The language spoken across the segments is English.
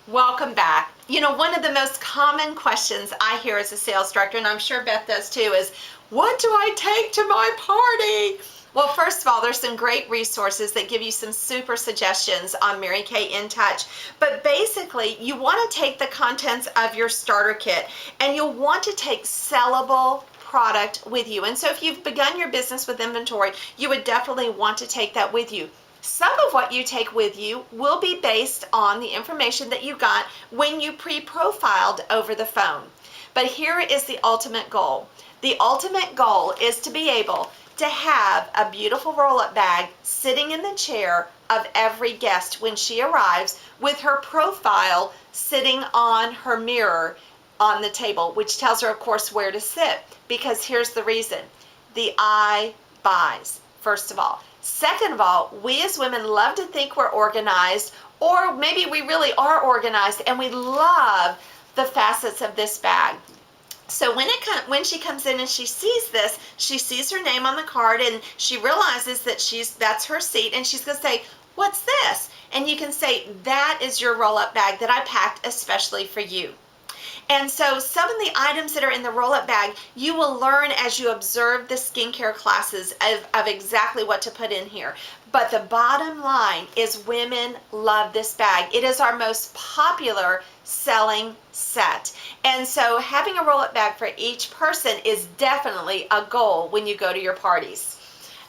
Welcome back. You know, one of the most common questions I hear as a sales director, and I'm sure Beth does too, is what do I take to my party? Well, first of all, there's some great resources that give you some super suggestions on Mary Kay In Touch. But basically, you want to take the contents of your starter kit and you'll want to take sellable product with you. And so if you've begun your business with inventory, you would definitely want to take that with you. Some of what you take with you will be based on the information that you got when you pre-profiled over the phone. But here is the ultimate goal. The ultimate goal is to be able to have a beautiful roll-up bag sitting in the chair of every guest when she arrives, with her profile sitting on her mirror on the table, which tells her, of course, where to sit. Because here's the reason. The eye buys, first of all. Second of all, we as women love to think we're organized, or maybe we really are organized, and we love the facets of this bag. So when she comes in and she sees this, she sees her name on the card and she realizes that that's her seat, and she's going to say, "What's this?" And you can say, "That is your roll-up bag that I packed especially for you." And so some of the items that are in the roll-up bag, you will learn as you observe the skincare classes of exactly what to put in here. But the bottom line is women love this bag. It is our most popular selling set. And so having a roll-up bag for each person is definitely a goal when you go to your parties.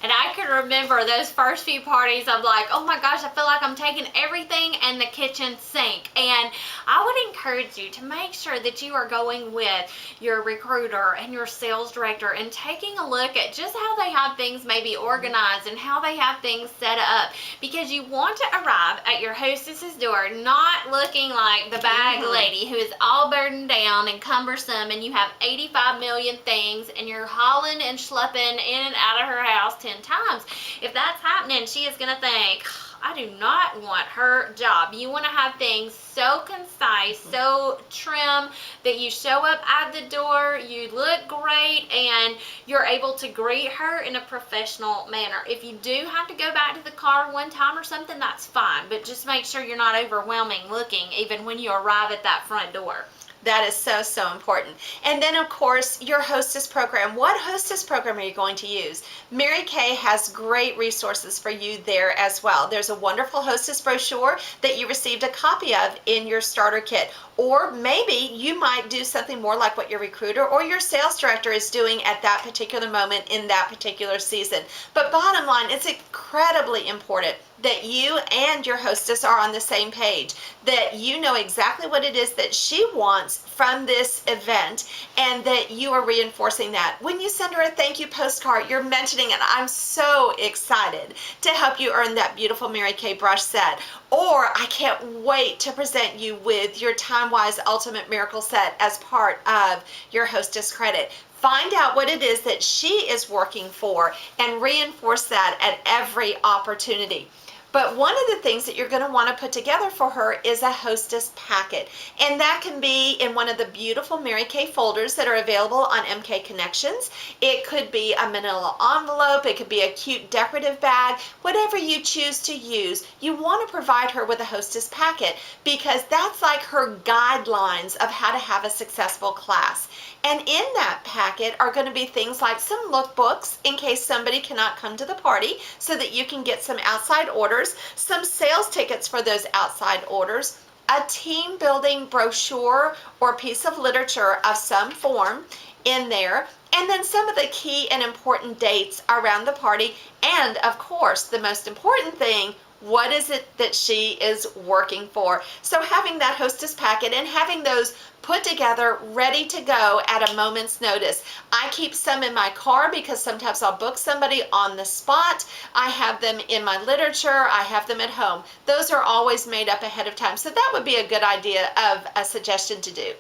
And I can remember those first few parties, I'm like, oh my gosh, I feel like I'm taking everything and the kitchen sink. And I would encourage you to make sure that you are going with your recruiter and your sales director and taking a look at just how they have things maybe organized and how they have things set up. Because you want to arrive at your hostess's door not looking like the bag lady who is all burdened down and cumbersome, and you have 85 million things and you're hauling and schlepping in and out of her house 10 times. If that's happening, she is going to think, I do not want her job. You want to have things so concise, so trim that you show up at the door, you look great, and you're able to greet her in a professional manner. If you do have to go back to the car one time or something, that's fine, but just make sure you're not overwhelming looking even when you arrive at that front door. That is so, so important. And then, of course, your Hostess program. What Hostess program are you going to use? Mary Kay has great resources for you there as well. There's a wonderful Hostess brochure that you received a copy of in your starter kit. Or maybe you might do something more like what your recruiter or your sales director is doing at that particular moment in that particular season. But bottom line, it's incredibly important that you and your hostess are on the same page, that you know exactly what it is that she wants from this event, and that you are reinforcing that. When you send her a thank you postcard, you're mentioning it. I'm so excited to help you earn that beautiful Mary Kay brush set. Or I can't wait to present you with your Time-Wise Ultimate Miracle set as part of your hostess credit. Find out what it is that she is working for and reinforce that at every opportunity. But one of the things that you're going to want to put together for her is a hostess packet. And that can be in one of the beautiful Mary Kay folders that are available on MK Connections. It could be a manila envelope. It could be a cute decorative bag. Whatever you choose to use, you want to provide her with a hostess packet, because that's like her guidelines of how to have a successful class. And in that packet are going to be things like some lookbooks in case somebody cannot come to the party, so that you can get some outside orders, some sales tickets for those outside orders, a team building brochure or piece of literature of some form in there, and then some of the key and important dates around the party, and of course, the most important thing, what is it that she is working for? So having that hostess packet and having those put together, ready to go at a moment's notice. I keep some in my car because sometimes I'll book somebody on the spot. I have them in my literature. I have them at home. Those are always made up ahead of time. So that would be a good idea of a suggestion to do.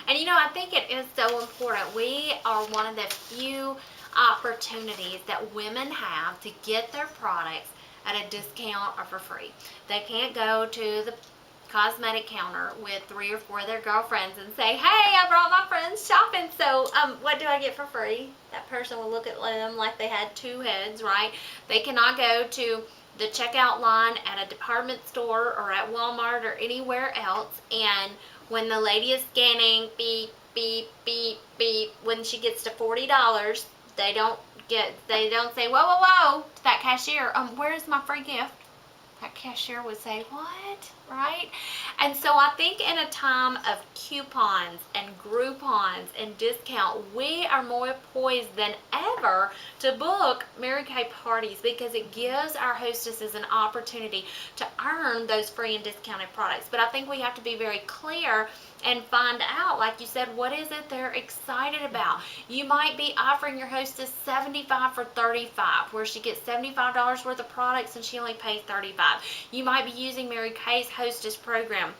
And you know, I think it is so important. We are one of the few opportunities that women have to get their products at a discount or for free. They can't go to the cosmetic counter with 3 or 4 of their girlfriends and say, hey, I brought my friends shopping, so what do I get for free? That person will look at them like they had 2 heads, right? They cannot go to the checkout line at a department store or at Walmart or anywhere else, and when the lady is scanning, beep, beep, beep, beep, when she gets to $40, they don't say, whoa, whoa, whoa, to that cashier, where's my free gift? That cashier would say, what? Right? And so I think in a time of coupons and Groupons and discount, we are more poised than ever to book Mary Kay parties, because it gives our hostesses an opportunity to earn those free and discounted products. But I think we have to be very clear and find out, like you said, what is it they're excited about. You might be offering your hostess 75 for 35, where she gets $75 worth of products and she only pays 35. You might be using Mary Kay's hostess program.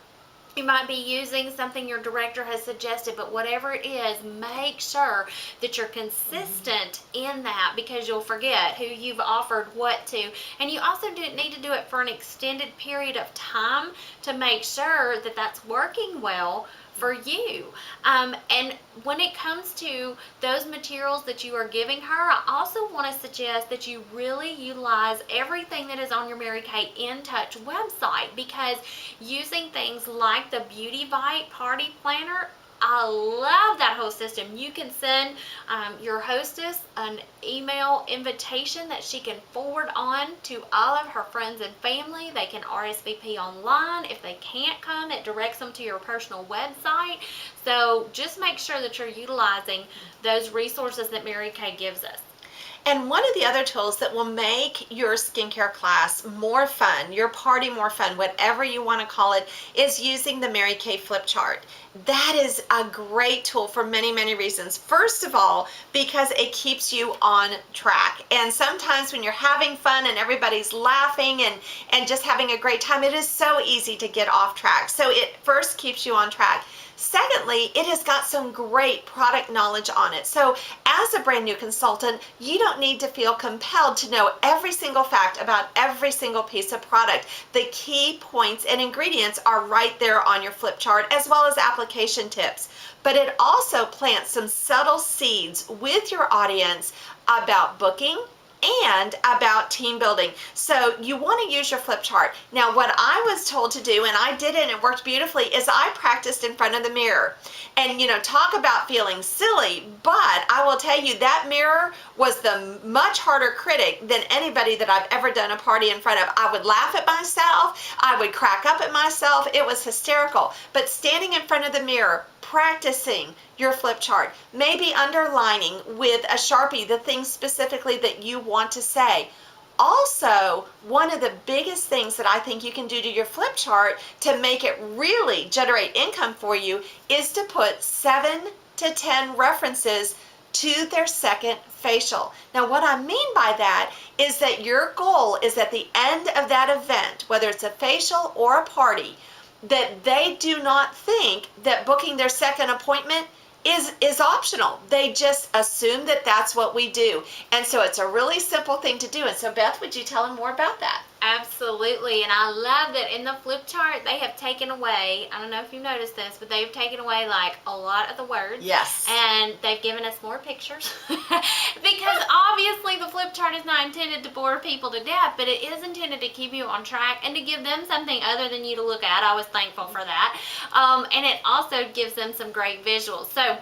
You might be using something your director has suggested, but whatever it is, make sure that you're consistent in that, because you'll forget who you've offered what to. And you also need to do it for an extended period of time to make sure that that's working well for you. And when it comes to those materials that you are giving her, I also want to suggest that you really utilize everything that is on your Mary Kay In Touch website, because using things like the Beauty Bite Party Planner, I love that whole system. You can send your hostess an email invitation that she can forward on to all of her friends and family. They can RSVP online. If they can't come, it directs them to your personal website. So just make sure that you're utilizing those resources that Mary Kay gives us. And one of the other tools that will make your skincare class more fun, your party more fun, whatever you want to call it, is using the Mary Kay flip chart. That is a great tool for many, many reasons. First of all, because it keeps you on track. And sometimes when you're having fun and everybody's laughing and just having a great time, it is so easy to get off track. So it first keeps you on track. Secondly, it has got some great product knowledge on it. So as a brand new consultant, you don't need to feel compelled to know every single fact about every single piece of product. The key points and ingredients are right there on your flip chart, as well as application tips. But it also plants some subtle seeds with your audience about booking and about team building. So you want to use your flip chart. Now, what I was told to do, and I did it and it worked beautifully, is I practiced in front of the mirror. And talk about feeling silly, but I will tell you that mirror was the much harder critic than anybody that I've ever done a party in front of. I would laugh at myself, I would crack up at myself, it was hysterical. But standing in front of the mirror, practicing your flip chart, maybe underlining with a Sharpie the things specifically that you want to say. Also, one of the biggest things that I think you can do to your flip chart to make it really generate income for you is to put 7 to 10 references to their second facial. Now, what I mean by that is that your goal is at the end of that event, whether it's a facial or a party, that they do not think that booking their second appointment is optional. They just assume that that's what we do. And so it's a really simple thing to do. And so Beth, would you tell them more about that? Absolutely. And I love that in the flip chart they have taken away, I don't know if you noticed this, but they've taken away like a lot of the words. Yes. And they've given us more pictures. Because obviously the flip chart is not intended to bore people to death, but it is intended to keep you on track and to give them something other than you to look at. I was thankful for that. And it also gives them some great visuals. So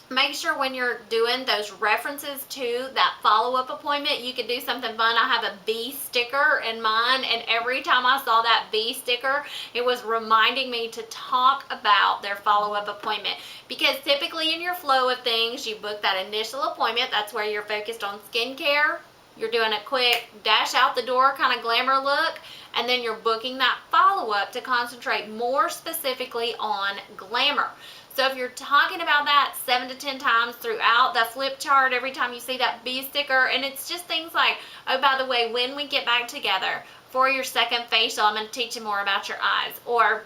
make sure when you're doing those references to that follow-up appointment, you can do something fun. I have a bee sticker in mine, and every time I saw that bee sticker, it was reminding me to talk about their follow-up appointment. Because typically in your flow of things, you book that initial appointment. That's where you're focused on skincare. You're doing a quick dash out the door kind of glamour look, and then you're booking that follow-up to concentrate more specifically on glamour. So if you're talking about that 7 to 10 times throughout the flip chart, every time you see that bee sticker, and it's just things like, oh, by the way, when we get back together for your second facial, I'm going to teach you more about your eyes. Or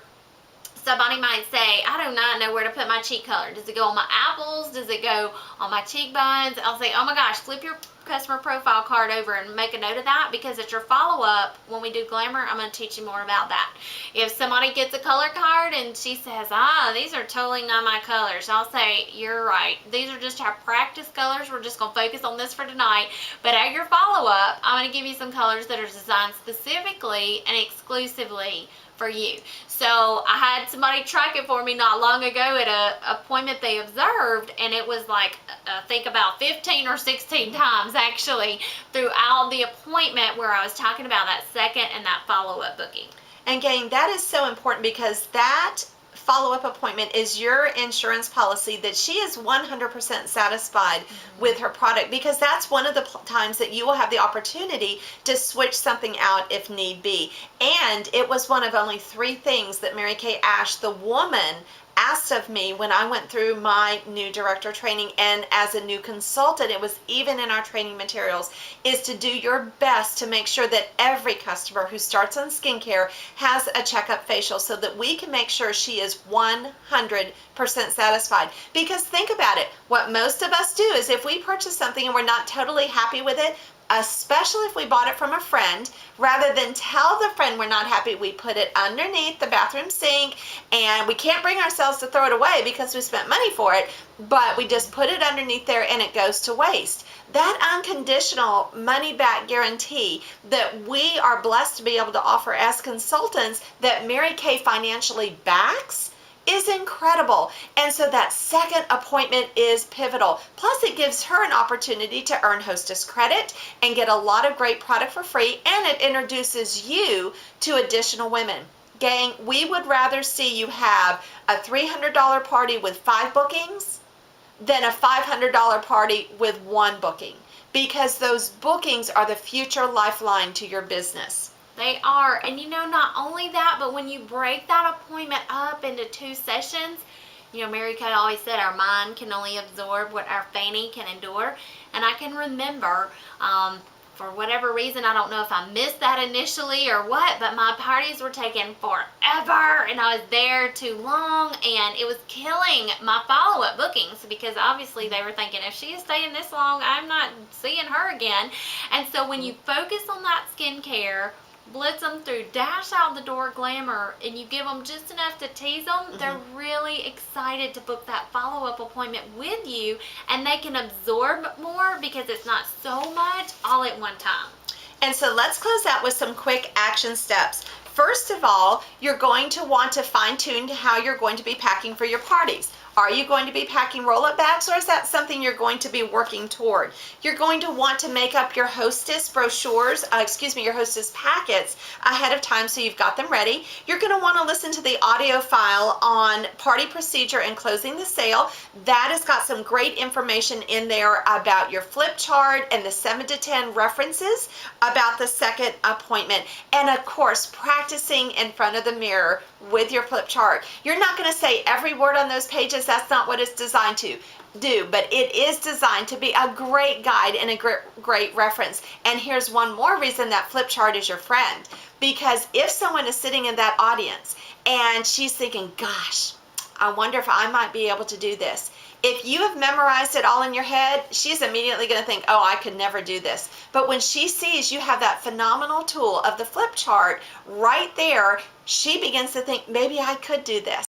somebody might say, I do not know where to put my cheek color. Does it go on my apples? Does it go on my cheekbones? I'll say, oh my gosh, flip your customer profile card over and make a note of that, because at your follow-up, when we do Glamour, I'm going to teach you more about that. If somebody gets a color card and she says, these are totally not my colors, I'll say, you're right. These are just our practice colors. We're just going to focus on this for tonight. But at your follow-up, I'm going to give you some colors that are designed specifically and exclusively for you. So I had somebody track it for me not long ago at a appointment they observed, and it was like, I think about 15 or 16 times actually throughout the appointment where I was talking about that second and that follow-up booking. And gang, that is so important, because that follow-up appointment is your insurance policy that she is 100% satisfied with her product, because that's one of the times that you will have the opportunity to switch something out if need be. And it was one of only 3 things that Mary Kay Ash, the woman, asked of me when I went through my new director training, and as a new consultant, it was even in our training materials, is to do your best to make sure that every customer who starts on skincare has a checkup facial, so that we can make sure she is 100% satisfied. Because think about it, what most of us do is if we purchase something and we're not totally happy with it, especially if we bought it from a friend, rather than tell the friend we're not happy, we put it underneath the bathroom sink, and we can't bring ourselves to throw it away because we spent money for it, but we just put it underneath there and it goes to waste. That unconditional money back guarantee that we are blessed to be able to offer as consultants, that Mary Kay financially backs, is incredible. And so that second appointment is pivotal. Plus, it gives her an opportunity to earn Hostess credit and get a lot of great product for free, and it introduces you to additional women. Gang, we would rather see you have a $300 party with 5 bookings than a $500 party with 1 booking, because those bookings are the future lifeline to your business. They are. And not only that, but when you break that appointment up into 2 sessions, Mary Kay always said our mind can only absorb what our fanny can endure. And I can remember, for whatever reason, I don't know if I missed that initially or what, but my parties were taking forever, and I was there too long, and it was killing my follow-up bookings, because obviously they were thinking, if she is staying this long, I'm not seeing her again. And so when you focus on that skincare, blitz them through dash out the door glamour, and you give them just enough to tease them, they're really excited to book that follow-up appointment with you, and they can absorb more because it's not so much all at one time. And so let's close out with some quick action steps. First of all, you're going to want to fine-tune how you're going to be packing for your parties. Are you going to be packing roll-up bags, or is that something you're going to be working toward? You're going to want to make up your Hostess brochures, your Hostess packets ahead of time so you've got them ready. You're going to want to listen to the audio file on party procedure and closing the sale. That has got some great information in there about your flip chart and the 7 to 10 references about the second appointment. And of course, practicing in front of the mirror with your flip chart. You're not going to say every word on those pages. That's not what it's designed to do, but it is designed to be a great guide and a great reference. And here's one more reason that flip chart is your friend, because if someone is sitting in that audience and she's thinking, gosh, I wonder if I might be able to do this. If you have memorized it all in your head, she's immediately going to think, oh, I could never do this. But when she sees you have that phenomenal tool of the flip chart right there, she begins to think, maybe I could do this.